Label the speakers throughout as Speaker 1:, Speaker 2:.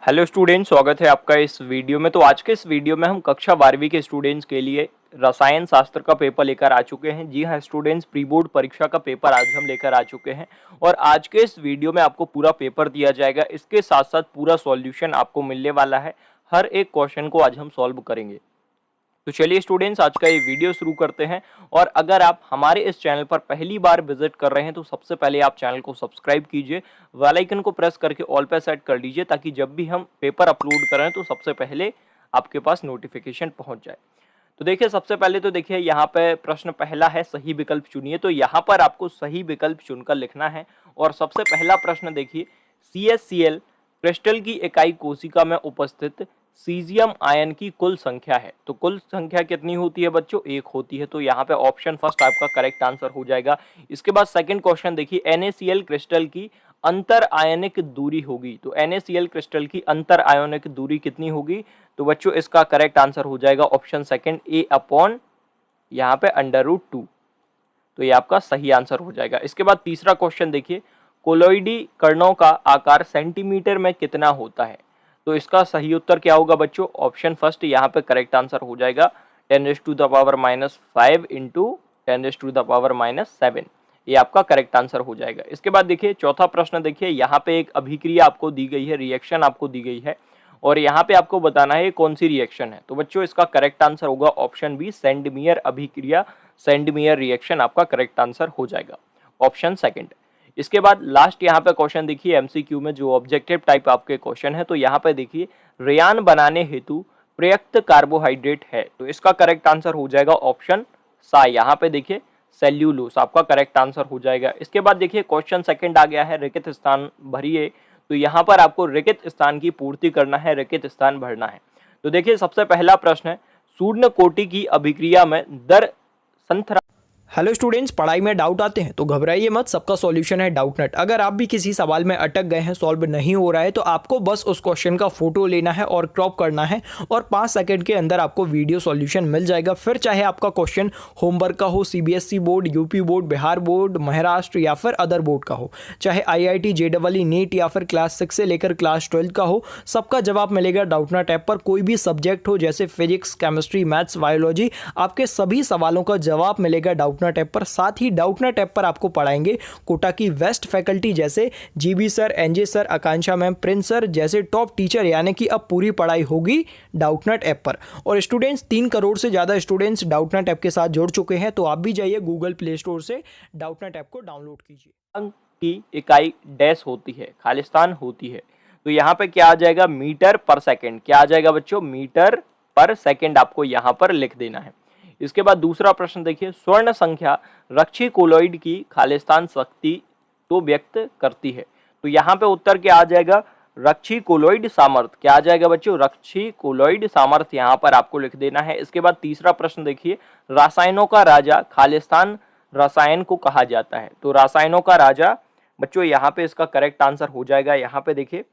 Speaker 1: Hello student, स्वागत है आपका इस वीडियो में। तो आज के इस वीडियो में हम कक्षा 12वीं के स्टूडेंट्स के लिए रसायन शास्त्र का पेपर लेकर आ चुके हैं। जी हाँ स्टूडेंट्स, प्री बोर्ड परीक्षा का पेपर आज हम लेकर आ चुके हैं और आज के इस वीडियो में आपको पूरा पेपर दिया जाएगा। इसके साथ साथ पूरा सॉल्यूशन आपको मिलने वाला है। हर एक क्वेश्चन को आज हम सॉल्व करेंगे। तो चलिए स्टूडेंट्स, आज का ये वीडियो शुरू करते हैं। और अगर आप हमारे इस चैनल पर पहली बार विजिट कर रहे हैं तो सबसे पहले आप चैनल को सब्सक्राइब कीजिए, बेल आइकन को प्रेस करके ऑल पे सेट कर लीजिए ताकि जब भी हम पेपर अपलोड करें तो सबसे पहले आपके पास नोटिफिकेशन पहुंच जाए। तो देखिए, सबसे पहले तो देखिए यहाँ पे प्रश्न पहला है, सही विकल्प चुनिए। तो यहाँ पर आपको सही विकल्प चुनकर लिखना है। और सबसे पहला प्रश्न देखिए, CaCl क्रिस्टल की इकाई कोशिका में उपस्थित सीजियम आयन की कुल संख्या है। तो कुल संख्या कितनी होती है बच्चों? 1 होती है। तो यहाँ पे ऑप्शन फर्स्ट आपका करेक्ट आंसर हो जाएगा। इसके बाद सेकंड क्वेश्चन देखिए, NaCl क्रिस्टल की अंतर आयनिक दूरी होगी। तो NaCl क्रिस्टल की अंतर आयनिक दूरी कितनी होगी? तो बच्चों इसका करेक्ट आंसर हो जाएगा ऑप्शन सेकंड, A अपॉन यहाँ पे √2। तो ये आपका सही आंसर हो जाएगा। इसके बाद तीसरा क्वेश्चन देखिए, कोलोइडी कणों का आकार सेंटीमीटर में कितना होता है? तो इसका सही उत्तर क्या होगा बच्चों? ऑप्शन फर्स्ट यहाँ पे करेक्ट आंसर हो जाएगा 10⁻⁵ इंटू 10⁻⁷। ये आपका करेक्ट आंसर हो जाएगा। इसके बाद देखिए चौथा प्रश्न देखिए, यहाँ पे एक अभिक्रिया आपको दी गई है, रिएक्शन आपको दी गई है और यहाँ पे आपको बताना है कौन सी रिएक्शन है। तो बच्चों इसका करेक्ट आंसर होगा ऑप्शन बी, सेंडमियर अभिक्रिया, सेंडमियर रिएक्शन आपका करेक्ट आंसर हो जाएगा, ऑप्शन सेकंड। इसके बाद लास्ट यहाँ पे क्वेश्चन देखिए एमसीक्यू में, जो ऑब्जेक्टिव टाइप आपके क्वेश्चन है। तो यहाँ पे देखिए, रेयान बनाने हेतु प्रयुक्त कार्बोहाइड्रेट है। तो इसका करेक्ट आंसर हो जाएगा ऑप्शन सा, यहाँ पे देखिए सेल्यूलोस आपका करेक्ट आंसर हो जाएगा। इसके बाद देखिए क्वेश्चन सेकंड आ गया है, रिक्त स्थान भरिए। तो यहाँ पर आपको रिक्त स्थान की पूर्ति करना है, रिक्त स्थान भरना है। तो देखिए सबसे पहला प्रश्न है, शून्य कोटि की अभिक्रिया में दर संथरा। हेलो स्टूडेंट्स, पढ़ाई में डाउट आते हैं तो घबराइए मत, सबका सॉल्यूशन है डाउटनेट। अगर आप भी किसी सवाल में अटक गए हैं, सॉल्व नहीं हो रहा है, तो आपको बस उस क्वेश्चन का फोटो लेना है और क्रॉप करना है और 5 सेकंड के अंदर आपको वीडियो सॉल्यूशन मिल जाएगा। फिर चाहे आपका क्वेश्चन होमवर्क का हो, CBSE board, UP board, Bihar board, Maharashtra या फिर अदर बोर्ड का हो, चाहे IIT JEE नीट या फिर क्लास 6 से लेकर क्लास 12 का हो, सबका जवाब मिलेगा डाउटनेट ऐप पर। कोई भी सब्जेक्ट हो जैसे फिजिक्स, केमिस्ट्री, मैथ्स, बायोलॉजी, आपके सभी सवालों का जवाब मिलेगा डाउटनेट ऐप पर। साथ ही डाउटनेट ऐप पर आपको पढ़ाएंगे कोटा की बेस्ट फैकल्टी जैसे GB सर, NJ सर, आकांक्षा मैम, प्रिंस सर जैसे टॉप टीचर, यानी कि अब पूरी पढ़ाई होगी डाउटनेट ऐप पर। और स्टूडेंट्स, 3 करोड़ से ज़्यादा स्टूडेंट्स डाउटनेट ऐप के साथ जुड़ चुके हैं, तो आप भी जाइए गूगल प्ले स्टोर से डाउटनेट ऐप को डाउनलोड कीजिए। अंक की इकाई डैश होती है, खालिस्तान होती है। तो यहाँ पे क्या आ जाएगा? मीटर पर सेकेंड। क्या आ जाएगा बच्चों? मीटर पर सेकेंड आपको यहाँ पर लिख देना है। इसके बाद दूसरा प्रश्न देखिए, स्वर्ण संख्या रक्षी कोलॉइड की खालिस्तान शक्ति तो व्यक्त करती है। तो यहाँ पे उत्तर क्या आ जाएगा? रक्षी कोलॉइड सामर्थ्य। क्या आ जाएगा बच्चों? रक्षी कोलॉइड सामर्थ्य यहाँ पर आपको लिख देना है। इसके बाद तीसरा प्रश्न देखिए, रसायनों का राजा खालिस्तान रसायन को कहा जाता है। तो रसायनों का राजा बच्चों यहाँ पे इसका करेक्ट आंसर हो जाएगा, यहाँ पे देखिए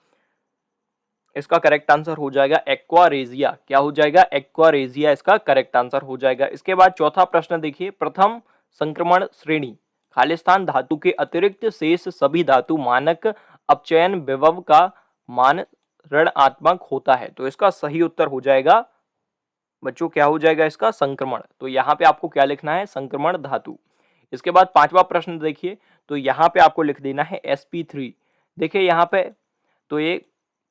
Speaker 1: इसका करेक्ट आंसर हो जाएगा एक्वारेजिया। क्या हो जाएगा? एक्वारेजिया इसका करेक्ट आंसर हो जाएगा। इसके बाद चौथा प्रश्न देखिए, प्रथम संक्रमण श्रेणी खालिस्तान धातु के अतिरिक्त शेष सभी धातु मानक अपचयन विभव का मान ऋणात्मक होता है। तो इसका सही उत्तर हो जाएगा बच्चों, क्या हो जाएगा इसका? संक्रमण। तो यहाँ पे आपको क्या लिखना है? संक्रमण धातु। इसके बाद पांचवा प्रश्न देखिए, तो यहाँ पे आपको लिख देना है sp3। देखिए यहाँ पे तो ये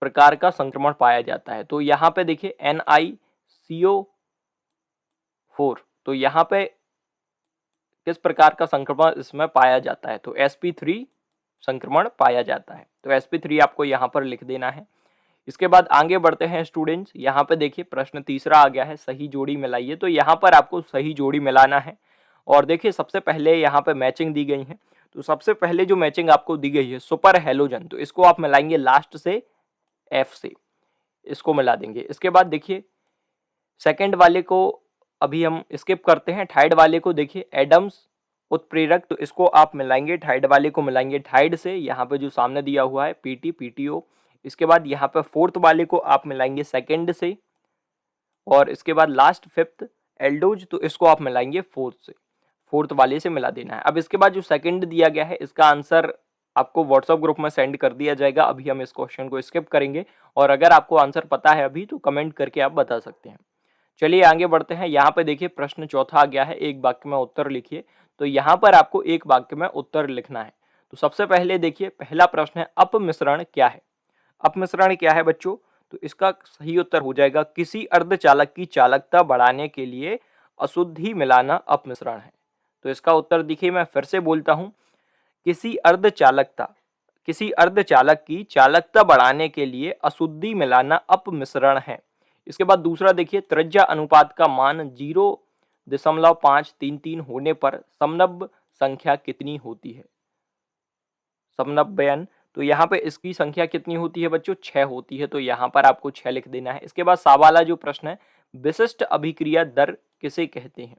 Speaker 1: प्रकार का संक्रमण पाया जाता है। तो यहाँ पे देखिए NiCO4। तो यहाँ पे किस प्रकार का संक्रमण इसमें पाया जाता है? तो sp3 संक्रमण पाया जाता है। तो sp3 आपको यहाँ पर लिख देना है। इसके बाद आगे बढ़ते हैं स्टूडेंट्स, यहाँ पे देखिए प्रश्न तीसरा आ गया है, सही जोड़ी मिलाइए। तो यहाँ पर आपको सही जोड़ी मिलाना है। और देखिए सबसे पहले यहाँ पे मैचिंग दी गई है। तो सबसे पहले जो मैचिंग आपको दी गई है सुपर हेलोजन, तो इसको आप मिलाएंगे लास्ट से F से, इसको मिला देंगे। इसके बाद देखिए सेकंड वाले को अभी हम स्किप करते हैं। थाइड वाले को देखिए एडम्स उत्प्रेरक, तो इसको आप मिलाएंगे, थाइड वाले को मिलाएंगे थाइड से, यहाँ पे जो सामने दिया हुआ है PT PTO। इसके बाद यहाँ पे फोर्थ वाले को आप मिलाएंगे सेकंड से, और इसके बाद लास्ट फिफ्थ एल्डोज, तो इसको आप मिलाएंगे फोर्थ से, फोर्थ वाले से मिला देना है। अब इसके बाद जो सेकंड दिया गया है इसका आंसर आपको व्हाट्सएप ग्रुप में सेंड कर दिया जाएगा। अभी हम इस क्वेश्चन को स्किप करेंगे और अगर आपको आंसर पता है अभी तो कमेंट करके आप बता सकते हैं। चलिए आगे बढ़ते हैं। यहाँ पे देखिए प्रश्न चौथा आ गया है, एक वाक्य में उत्तर लिखिए। तो यहाँ पर आपको एक वाक्य में उत्तर लिखना है। तो सबसे पहले देखिए पहला प्रश्न है अपमिश्रण क्या है। अपमिश्रण क्या है बच्चों? तो इसका सही उत्तर हो जाएगा किसी अर्धचालक की चालकता बढ़ाने के लिए अशुद्धि मिलाना अपमिश्रण है। तो इसका उत्तर देखिए मैं फिर से बोलता हूं, किसी अर्धचालक की चालकता बढ़ाने के लिए अशुद्धि मिलाना अपमिश्रण है। इसके बाद दूसरा देखिए त्रिज्या अनुपात का मान 0.533 होने पर समनव्य संख्या कितनी होती है? समनव्यन, तो यहाँ पे इसकी संख्या कितनी होती है बच्चों? 6 होती है। तो यहाँ पर आपको 6 लिख देना है। इसके बाद सा वाला जो प्रश्न है, विशिष्ट अभिक्रिया दर किसे कहते हैं?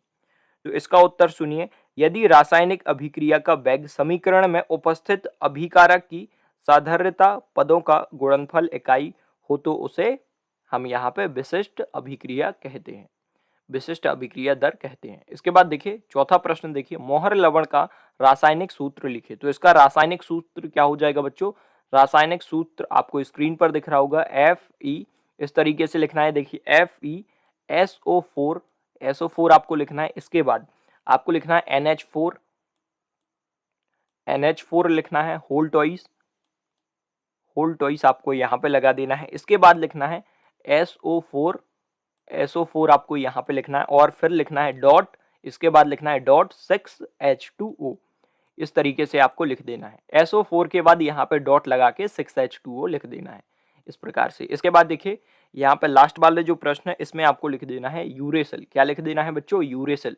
Speaker 1: तो इसका उत्तर सुनिए, यदि रासायनिक अभिक्रिया का वेग समीकरण में उपस्थित अभिकारक की साधारणता पदों का गुणनफल इकाई हो तो उसे हम यहाँ पे विशिष्ट अभिक्रिया कहते हैं, विशिष्ट अभिक्रिया दर कहते हैं। इसके बाद देखिए चौथा प्रश्न देखिए, मोहर लवण का रासायनिक सूत्र लिखिए। तो इसका रासायनिक सूत्र क्या हो जाएगा बच्चों? रासायनिक सूत्र आपको स्क्रीन पर दिख रहा होगा, Fe, इस तरीके से लिखना है। देखिए FeSO4, SO4 आपको लिखना है। इसके बाद आपको लिखना है NH4 लिखना है, होल टॉइस आपको यहाँ पे लगा देना है। इसके बाद लिखना है SO4 आपको यहाँ पे लिखना है और फिर लिखना है डॉट, इसके बाद लिखना है डॉट 6H2O। इस तरीके से आपको लिख देना है। SO4 के बाद यहाँ पे डॉट लगा के 6H2O लिख देना है इस प्रकार से। इसके बाद देखिए यहाँ पे लास्ट वाले जो प्रश्न है इसमें आपको लिख देना है यूरेसिल। क्या लिख देना है बच्चों? यूरेसिल।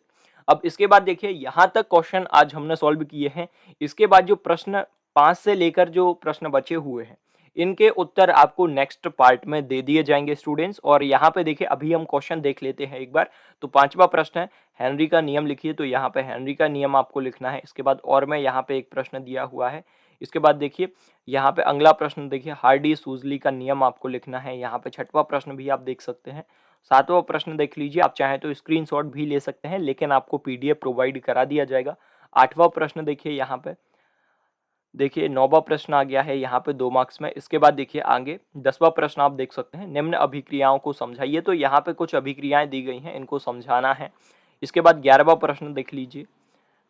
Speaker 1: अब इसके बाद देखिए यहाँ तक क्वेश्चन आज हमने सॉल्व किए हैं। इसके बाद जो प्रश्न 5 से लेकर जो प्रश्न बचे हुए हैं इनके उत्तर आपको नेक्स्ट पार्ट में दे दिए जाएंगे स्टूडेंट्स। और यहाँ पे देखिए अभी हम क्वेश्चन देख लेते हैं एक बार। तो 5वां प्रश्न है हेनरी का नियम लिखिए। तो यहाँ पे हेनरी का नियम आपको लिखना है। इसके बाद और में यहाँ पे एक प्रश्न दिया हुआ है। इसके बाद देखिए यहाँ पे अगला प्रश्न देखिए हार्डी सूजली का नियम आपको लिखना है। यहाँ पे 6वां प्रश्न भी आप देख सकते हैं। 7वां प्रश्न देख लीजिए, आप चाहें तो स्क्रीनशॉट भी ले सकते हैं लेकिन आपको PDF प्रोवाइड करा दिया जाएगा। 8वां प्रश्न देखिए यहाँ पे देखिए 9वां प्रश्न आ गया है यहाँ पे 2 मार्क्स में। इसके बाद देखिए आगे 10वां प्रश्न आप देख सकते हैं, निम्न अभिक्रियाओं को समझाइए। तो यहाँ पे कुछ अभिक्रियाएं दी गई हैं, इनको समझाना है। इसके बाद 11वां प्रश्न देख लीजिए,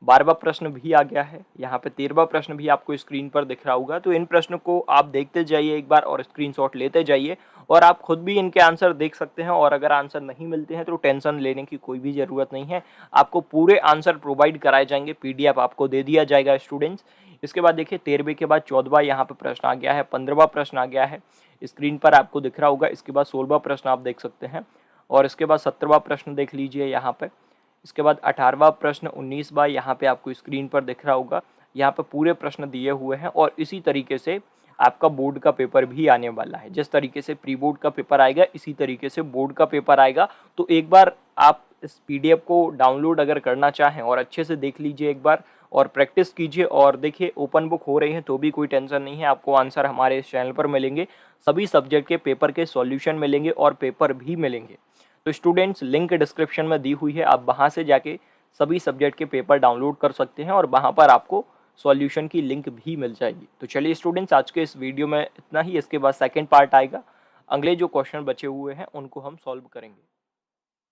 Speaker 1: 12वां प्रश्न भी आ गया है। यहाँ पे 13वां प्रश्न भी आपको स्क्रीन पर दिख रहा होगा। तो इन प्रश्न को आप देखते जाइए एक बार और स्क्रीनशॉट लेते जाइए और आप खुद भी इनके आंसर देख सकते हैं। और अगर आंसर नहीं मिलते हैं तो टेंशन लेने की कोई भी ज़रूरत नहीं है, आपको पूरे आंसर प्रोवाइड कराए जाएंगे, PDF आपको दे दिया जाएगा स्टूडेंट्स। इसके बाद देखिए 13वें के बाद 14वां यहाँ पे प्रश्न आ गया है, 15वां प्रश्न आ गया है, स्क्रीन पर आपको दिख रहा होगा। इसके बाद 16वां प्रश्न आप देख सकते हैं और इसके बाद 17वां प्रश्न देख लीजिए यहाँ पे। इसके बाद 18वां प्रश्न, 19वां यहाँ पे आपको स्क्रीन पर दिख रहा होगा। यहाँ पे पूरे प्रश्न दिए हुए हैं और इसी तरीके से आपका बोर्ड का पेपर भी आने वाला है। जिस तरीके से प्री बोर्ड का पेपर आएगा इसी तरीके से बोर्ड का पेपर आएगा। तो एक बार आप इस PDF को डाउनलोड अगर करना चाहें और अच्छे से देख लीजिए एक बार और प्रैक्टिस कीजिए। और देखिए ओपन बुक हो रही है तो भी कोई टेंशन नहीं है, आपको आंसर हमारे इस चैनल पर मिलेंगे। सभी सब्जेक्ट के पेपर के सॉल्यूशन मिलेंगे और पेपर भी मिलेंगे। तो स्टूडेंट्स लिंक डिस्क्रिप्शन में दी हुई है, आप वहाँ से जाके सभी सब्जेक्ट के पेपर डाउनलोड कर सकते हैं और वहाँ पर आपको सॉल्यूशन की लिंक भी मिल जाएगी। तो चलिए स्टूडेंट्स आज के इस वीडियो में इतना ही। इसके बाद सेकंड पार्ट आएगा, अगले जो क्वेश्चन बचे हुए हैं उनको हम सॉल्व करेंगे।